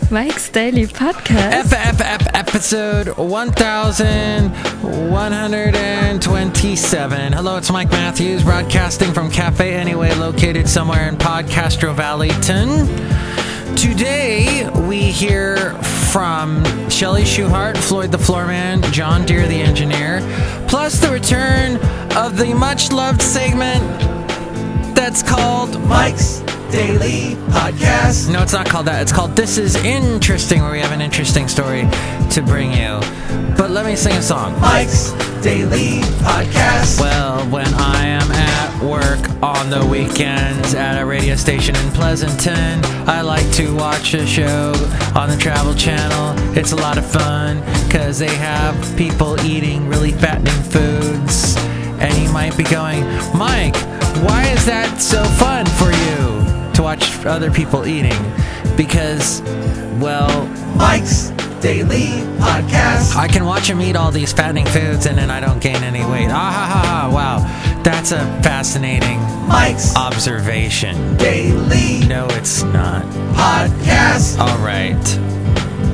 Mike's Daily Podcast. Episode 1127. Hello, it's Mike Matthews, broadcasting from Cafe Anyway, located somewhere in Podcastro Valleyton. Today, we hear from Chely Shoehart, Floyd the Floorman, John Deere the engineer, plus the return of the much-loved segment that's called Mike's Daily Podcast. No, it's not called that. It's called This Is Interesting, where we have an interesting story to bring you. But let me sing a song. Mike's Daily Podcast. Well, when I am at work on the weekends at a radio station in Pleasanton, I like to watch a show on the Travel Channel. It's a lot of fun because they have people eating really fattening foods. And you might be going, Mike, why is that so fun for you to watch other people eating? Because, well, Mike's Daily Podcast. I can watch him eat all these fattening foods and then I don't gain any weight. Wow. That's a fascinating Mike's observation. Daily No, it's not. Podcast. All right.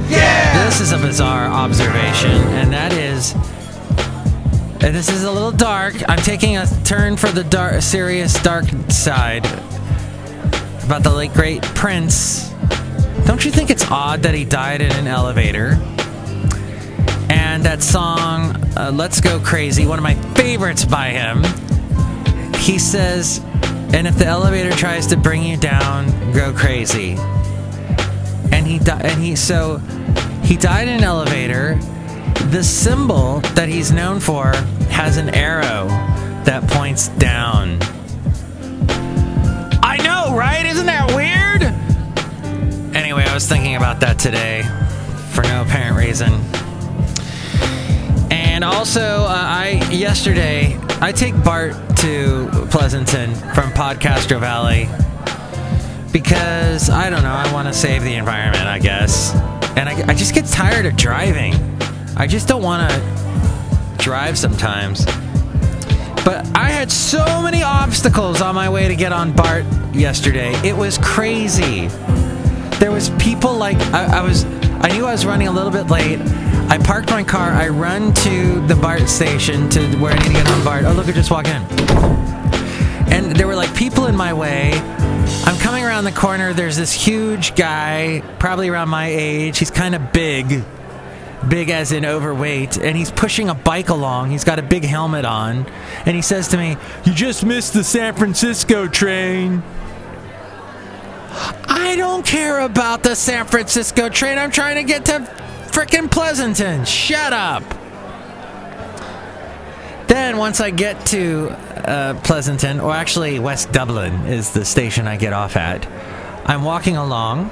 Yeah. This is a bizarre observation, and that is... And this is a little dark. I'm taking a turn for the serious dark side about the late great Prince. Don't you think it's odd that he died in an elevator? And that song, Let's Go Crazy, one of my favorites by him, he says, and if the elevator tries to bring you down, go crazy. And he died in an elevator. The symbol that he's known for has an arrow that points down. I know, right? Isn't that weird? Anyway, I was thinking about that today for no apparent reason. And also, yesterday, I take Bart to Pleasanton from Podcastro Valley because, I don't know, I want to save the environment, I guess. And I just get tired of driving. I just don't want to drive sometimes. But I had so many obstacles on my way to get on BART yesterday. It was crazy. There was people like, I knew I was running a little bit late. I parked my car. I run to the BART station to where I need to get on BART. Oh, look, I just walked in. And there were like people in my way. I'm coming around the corner. There's this huge guy, probably around my age. He's kind of big as in overweight, and he's pushing a bike along. He's got a big helmet on, and he says to me, "You just missed the San Francisco train." I don't care about the San Francisco train. I'm trying to get to frickin' Pleasanton. Shut up. Then once I get to Pleasanton, or actually West Dublin is the station I get off at, I'm walking along.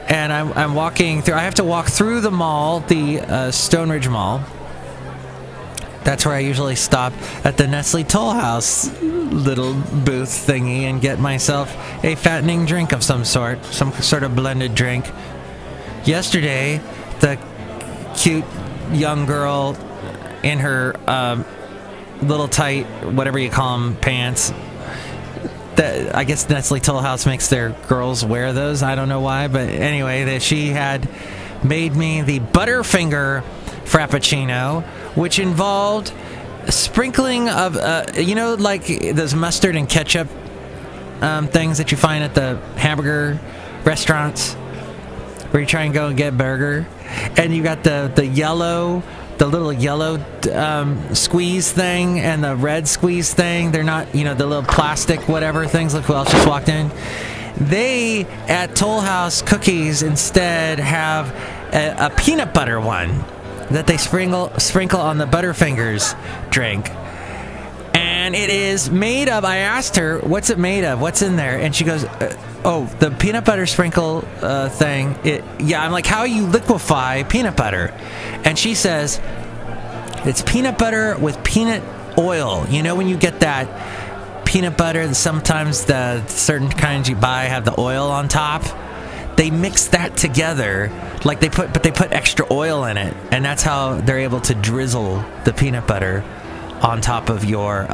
And I'm walking through. I have to walk through the mall, the Stone Ridge Mall. That's where I usually stop at the Nestle Toll House little booth thingy and get myself a fattening drink of some sort of blended drink. Yesterday, the cute young girl in her little tight, whatever you call them, pants. I guess Nestle Toll House makes their girls wear those. I don't know why, but anyway, that she had made me the Butterfinger Frappuccino, which involved sprinkling of, like those mustard and ketchup things that you find at the hamburger restaurants, where you try and go and get a burger, and you got the little yellow squeeze thing and the red squeeze thing. They're not, the little plastic whatever things. Look who else just walked in. They, at Toll House Cookies, instead have a peanut butter one that they sprinkle on the Butterfingers drink. And it is made of, I asked her, what's it made of? What's in there? And she goes, the peanut butter sprinkle thing. I'm like, how you liquefy peanut butter? And she says, it's peanut butter with peanut oil. You know when you get that peanut butter, sometimes the certain kinds you buy have the oil on top? They mix that together, like they put extra oil in it, and that's how they're able to drizzle the peanut butter on top of your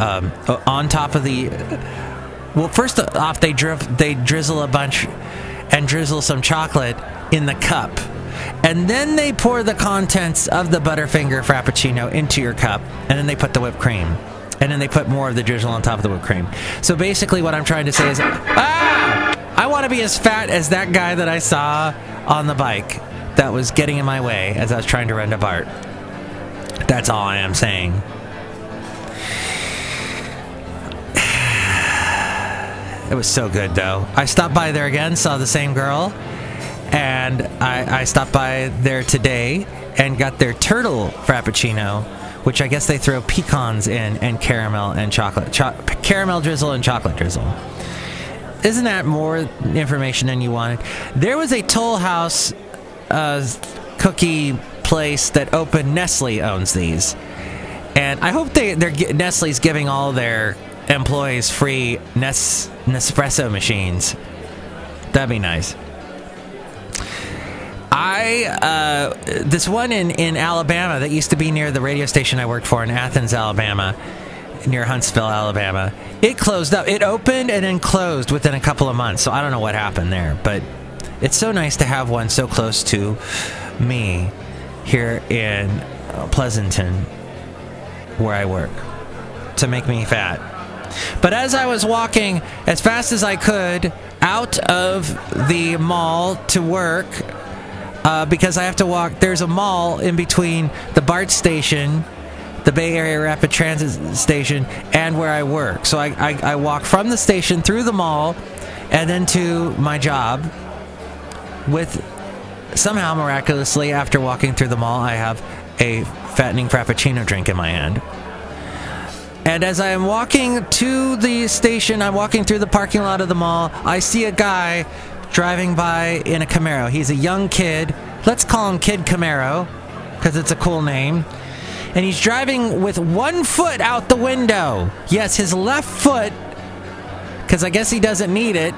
Well, first off, they drizzle a bunch and drizzle some chocolate in the cup. And then they pour the contents of the Butterfinger Frappuccino into your cup, and then they put the whipped cream. And then they put more of the drizzle on top of the whipped cream. So basically what I'm trying to say is, I want to be as fat as that guy that I saw on the bike that was getting in my way as I was trying to rent a BART. That's all I am saying. It was so good, though. I stopped by there again, saw the same girl, and I stopped by there today and got their turtle Frappuccino, which I guess they throw pecans in and caramel and chocolate. Caramel drizzle and chocolate drizzle. Isn't that more information than you wanted? There was a Toll House cookie place that opened. Nestle owns these. And I hope Nestle's giving all their employees free Nespresso machines. That'd be nice. This one in Alabama that used to be near the radio station I worked for in Athens, Alabama, near Huntsville, Alabama, it closed up. It opened and then closed within a couple of months, so I don't know what happened there, but it's so nice to have one so close to me here in Pleasanton, where I work, to make me fat. But as I was walking as fast as I could out of the mall to work, because I have to walk, there's a mall in between the BART station, the Bay Area Rapid Transit station, and where I work. So I walk from the station through the mall and then to my job with, somehow miraculously, after walking through the mall, I have a fattening Frappuccino drink in my hand. And as I am walking to the station, I'm walking through the parking lot of the mall, I see a guy driving by in a Camaro. He's a young kid. Let's call him Kid Camaro, because it's a cool name. And he's driving with one foot out the window. Yes, his left foot, because I guess he doesn't need it,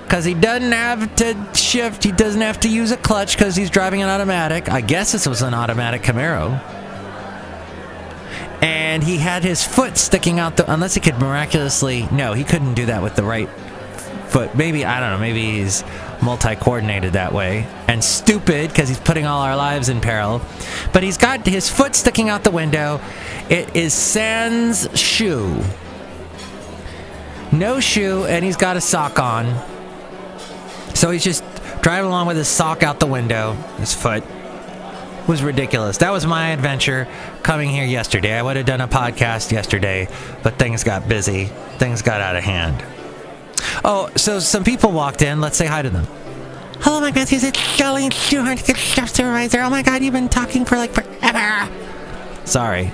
because he doesn't have to shift. He doesn't have to use a clutch because he's driving an automatic. I guess this was an automatic Camaro. And he had his foot sticking out unless he could miraculously, no, he couldn't do that with the right foot. Maybe, I don't know, maybe he's multi-coordinated that way. And stupid, because he's putting all our lives in peril. But he's got his foot sticking out the window. It is sans shoe. No shoe, and he's got a sock on. So he's just driving along with his sock out the window. His foot was ridiculous. That was my adventure coming here yesterday. I would have done a podcast yesterday, but things got busy. Things got out of hand. Oh, so some people walked in. Let's say hi to them. Hello, Mike Matthews. It's Chely Shoehart, good staff supervisor. Oh my God, you've been talking for like forever. Sorry.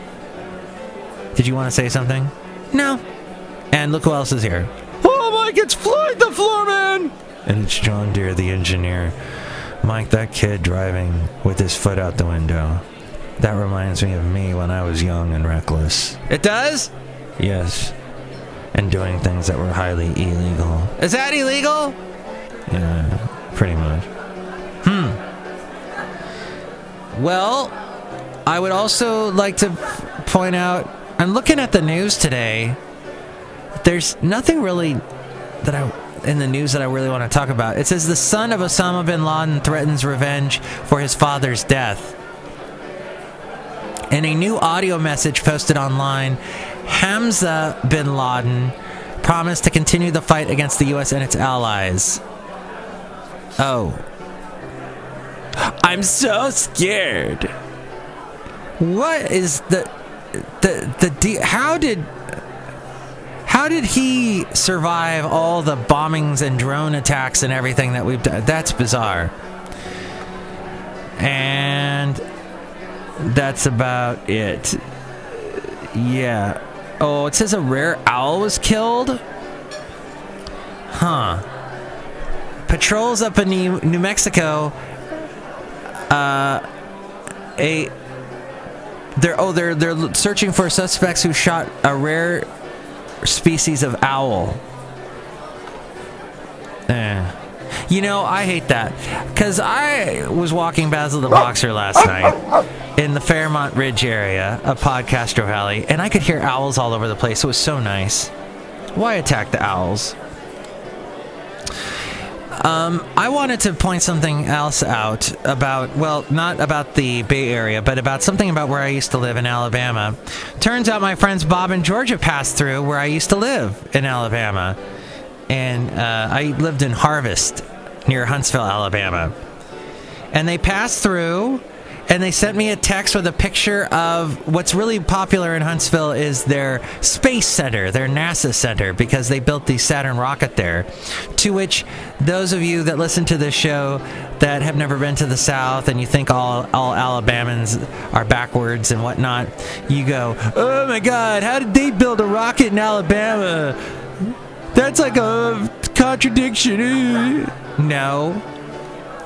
Did you want to say something? No. And look who else is here. Oh, Mike, it's Floyd the Floorman. And it's John Deere, the engineer. Mike, that kid driving with his foot out the window. That reminds me of me when I was young and reckless. It does? Yes. And doing things that were highly illegal. Is that illegal? Yeah, pretty much. Well, I would also like to point out, I'm looking at the news today. There's nothing really in the news that I really want to talk about. It says the son of Osama bin Laden threatens revenge for his father's death. In a new audio message posted online, Hamza bin Laden promised to continue the fight against the U.S. and its allies. Oh. I'm so scared. What is how did he survive all the bombings and drone attacks and everything that we've done? That's bizarre. And that's about it. Yeah. Oh, it says a rare owl was killed? Huh. Patrols up in New Mexico, they're searching for suspects who shot a rare species of owl. You know, I hate that, because I was walking Basil the Boxer last night in the Fairmont Ridge area of Podcastro Valley, and I could hear owls all over the place. It was so nice. Why attack the owls? I wanted to point something else out about, well, not about the Bay Area, but about something about where I used to live in Alabama. Turns out my friends Bob and Georgia passed through where I used to live in Alabama. And I lived in Harvest, near Huntsville, Alabama. And they passed through, and they sent me a text with a picture of what's really popular in Huntsville is their space center, their NASA center, because they built the Saturn rocket there. To which those of you that listen to this show that have never been to the South and you think all Alabamans are backwards and whatnot, you go, oh my God, how did they build a rocket in Alabama? That's like a contradiction. No.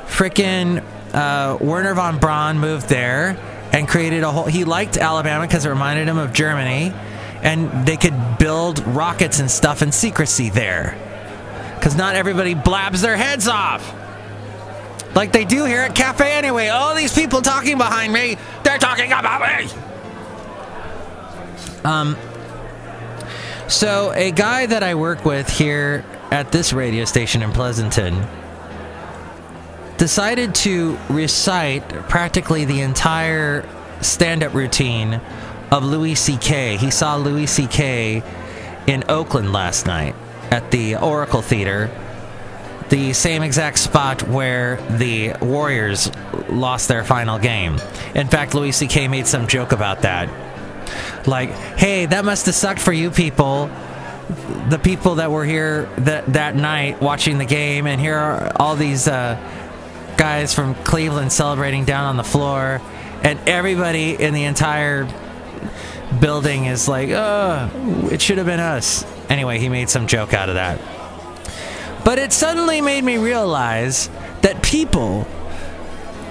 Frickin' Werner von Braun moved there and created a whole... He liked Alabama because it reminded him of Germany, and they could build rockets and stuff in secrecy there. Because not everybody blabs their heads off. Like they do here at Cafe Anyway. All these people talking behind me, they're talking about me! So a guy that I work with here at this radio station in Pleasanton decided to recite practically the entire stand-up routine of Louis C.K. He saw Louis C.K. in Oakland last night at the Oracle Theater, the same exact spot where the Warriors lost their final game. In fact, Louis C.K. made some joke about that. Like, hey, that must have sucked for you people, the people that were here that night watching the game, and here are all these guys from Cleveland celebrating down on the floor, and everybody in the entire building is like, oh, it should have been us. Anyway, he made some joke out of that. But it suddenly made me realize that people,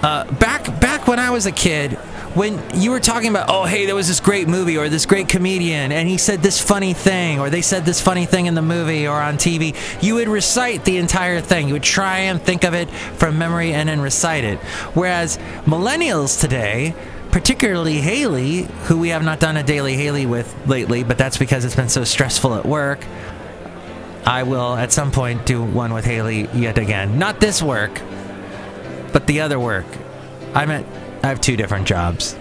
back when I was a kid, when you were talking about, oh, hey, there was this great movie or this great comedian, and he said this funny thing, or they said this funny thing in the movie or on TV, you would recite the entire thing. You would try and think of it from memory and then recite it. Whereas millennials today, particularly Haley, who we have not done a Daily Haley with lately, but that's because it's been so stressful at work. I will at some point do one with Haley yet again. Not this work, but the other work. I have two different jobs.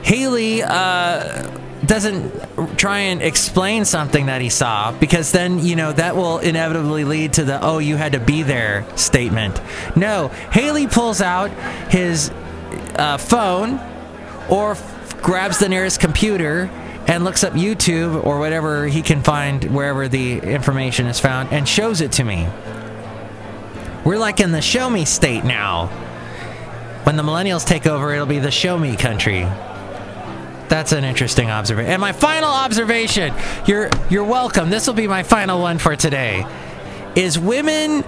Haley doesn't try and explain something that he saw, because then, that will inevitably lead to the, oh, you had to be there statement. No, Haley pulls out his phone or grabs the nearest computer and looks up YouTube or whatever he can find wherever the information is found and shows it to me. We're like in the show me state now. When the millennials take over, it'll be the show me country. That's an interesting observation. And my final observation, you're welcome. This will be my final one for today. Is women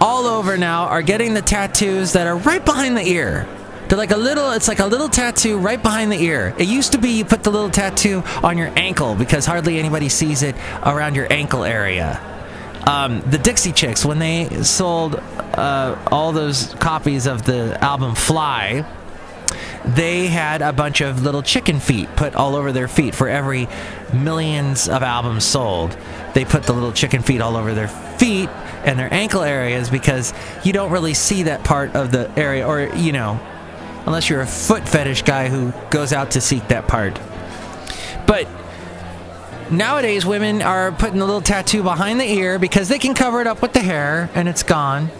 all over now are getting the tattoos that are right behind the ear. They're like it's like a little tattoo right behind the ear. It used to be you put the little tattoo on your ankle because hardly anybody sees it around your ankle area. The Dixie Chicks, when they sold all those copies of the album Fly, they had a bunch of little chicken feet put all over their feet. For every millions of albums sold, they put the little chicken feet all over their feet and their ankle areas, because you don't really see that part of the area, or, unless you're a foot fetish guy who goes out to seek that part. But nowadays, women are putting a little tattoo behind the ear because they can cover it up with the hair and it's gone.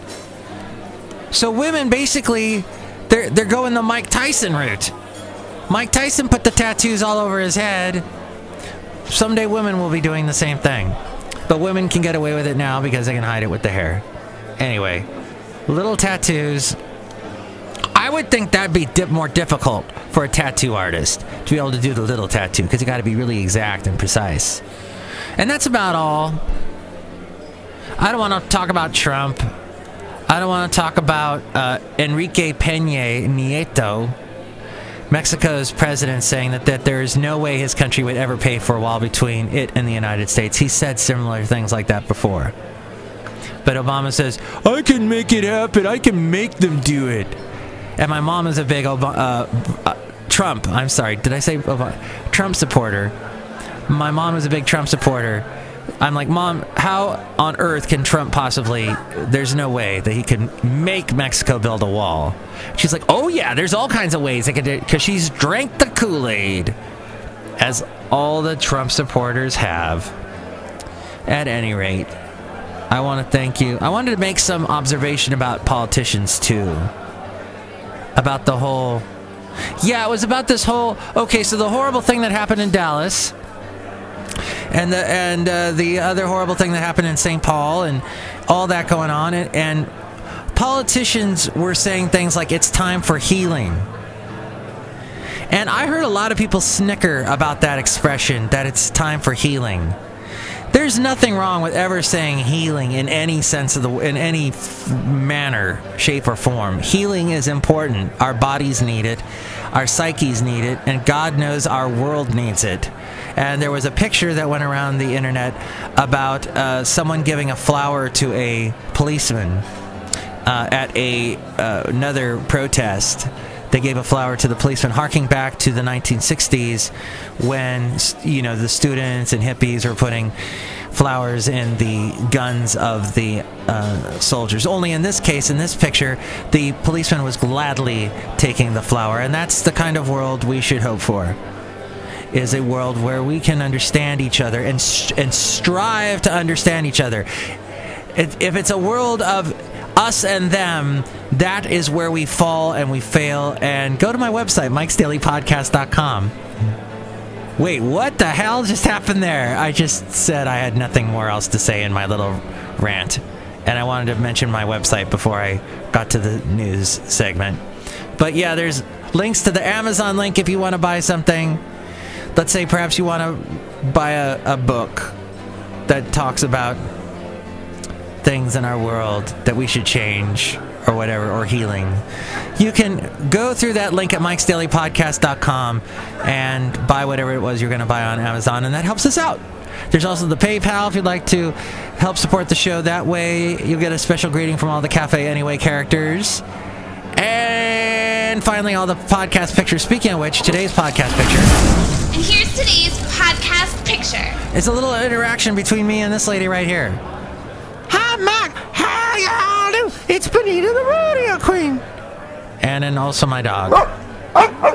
So women basically, they're going the Mike Tyson route. Mike Tyson put the tattoos all over his head. Someday women will be doing the same thing. But women can get away with it now because they can hide it with the hair. Anyway, little tattoos. I would think that'd be more difficult for a tattoo artist to be able to do the little tattoo, because you got to be really exact and precise. And that's about all. I don't want to talk about Trump. I don't want to talk about Enrique Peña Nieto, Mexico's president, saying that there is no way his country would ever pay for a wall between it and the United States. He said similar things like that before. But Obama says, I can make it happen. I can make them do it. And my mom is a big Trump supporter. My mom was a big Trump supporter I'm like, Mom, how on earth can Trump possibly, there's no way that he can make Mexico build a wall. She's like, oh yeah, there's all kinds of ways they can do it, because she's drank the Kool-Aid, as all the Trump supporters have. At any rate, I want to thank you. I wanted to make some observation about politicians too. About the whole, yeah, it was about this whole, okay, so the horrible thing that happened in Dallas, and the other horrible thing that happened in St. Paul, and all that going on, and politicians were saying things like, it's time for healing. And I heard a lot of people snicker about that expression, that it's time for healing. There's nothing wrong with ever saying healing in any sense of in any manner, shape, or form. Healing is important. Our bodies need it. Our psyches need it. And God knows our world needs it. And there was a picture that went around the internet about someone giving a flower to a policeman at another protest. They gave a flower to the policeman, harking back to the 1960s when, you know, the students and hippies were putting flowers in the guns of the soldiers. Only in this case, in this picture, the policeman was gladly taking the flower. And that's the kind of world we should hope for, is a world where we can understand each other and strive to understand each other. If it's a world of us and them, that is where we fall and we fail. And go to my website, mikesdailypodcast.com. Wait, what the hell just happened there? I just said I had nothing more else to say in my little rant, and I wanted to mention my website before I got to the news segment. But yeah, there's links to the Amazon link if you want to buy something. Let's say perhaps you want to buy a book that talks about things in our world that we should change or whatever, or healing. You can go through that link at mikesdailypodcast.com and buy whatever it was you're going to buy on Amazon, and that helps us out. There's also the PayPal if you'd like to help support the show that way. You'll get a special greeting from all the Cafe Anyway characters. And finally, all the podcast pictures. Speaking of which, today's podcast picture. And here's today's podcast picture. It's a little interaction between me and this lady right here. Hi, Mike. How y'all do? It's Benita the Rodeo Queen. And then also my dog,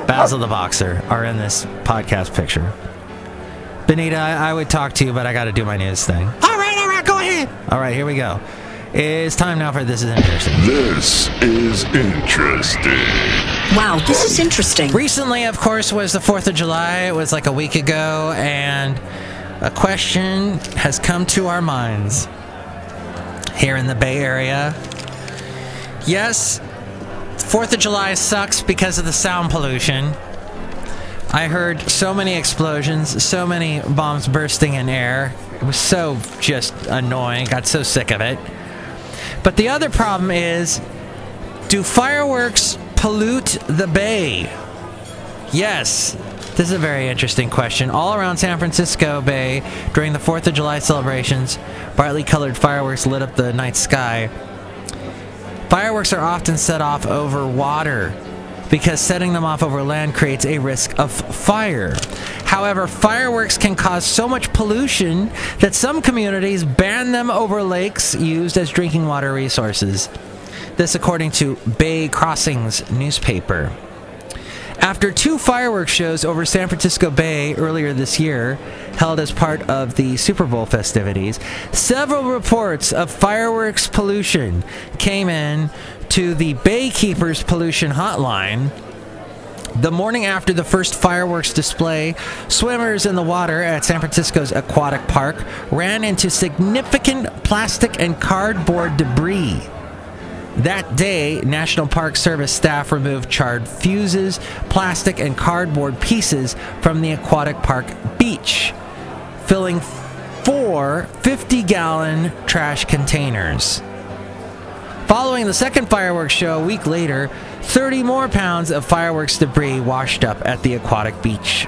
Basil the Boxer, are in this podcast picture. Benita, I would talk to you, but I got to do my news thing. All right, go ahead. All right, here we go. It's time now for This Is Interesting. This is interesting. Wow, this is interesting. Recently, of course, was the 4th of July. It was like a week ago, and a question has come to our minds here in the Bay Area. Yes, 4th of July sucks because of the sound pollution. I heard so many explosions, so many bombs bursting in air. It was so just annoying. Got so sick of it. But the other problem is, do fireworks pollute the Bay? Yes, this is a very interesting question. All around San Francisco Bay, during the 4th of July celebrations, brightly colored fireworks lit up the night sky. Fireworks are often set off over water, because setting them off over land creates a risk of fire. However, fireworks can cause so much pollution that some communities ban them over lakes used as drinking water resources. This according to Bay Crossings newspaper. After 2 fireworks shows over San Francisco Bay earlier this year, held as part of the Super Bowl festivities, several reports of fireworks pollution came in to the Baykeepers Pollution Hotline. The morning after the first fireworks display, swimmers in the water at San Francisco's aquatic park ran into significant plastic and cardboard debris. That day, National Park Service staff removed charred fuses, plastic, and cardboard pieces from the aquatic park beach, filling 4 50-gallon trash containers. Following the second fireworks show a week later, 30 more pounds of fireworks debris washed up at the aquatic beach.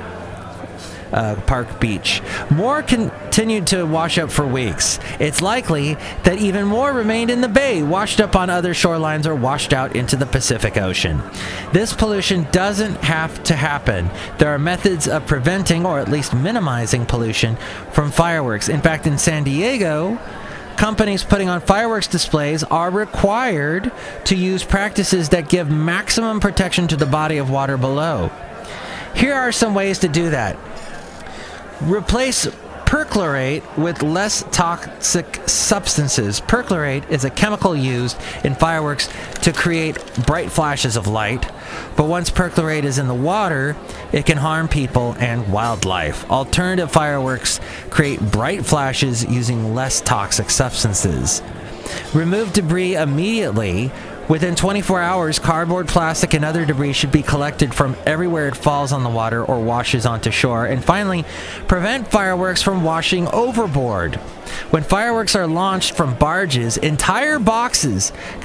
Park Beach. More continued to wash up for weeks. It's likely that even more remained in the bay, washed up on other shorelines, or washed out into the Pacific Ocean. This pollution doesn't have to happen. There are methods of preventing, or at least minimizing, pollution from fireworks. In fact, in San Diego, companies putting on fireworks displays are required to use practices that give maximum protection to the body of water below. Here are some ways to do that. Replace perchlorate with less toxic substances. Perchlorate is a chemical used in fireworks to create bright flashes of light, but once perchlorate is in the water, it can harm people and wildlife. Alternative fireworks create bright flashes using less toxic substances. Remove debris immediately. Within 24 hours, cardboard, plastic, and other debris should be collected from everywhere it falls on the water or washes onto shore. And finally, prevent fireworks from washing overboard. When fireworks are launched from barges, entire boxes can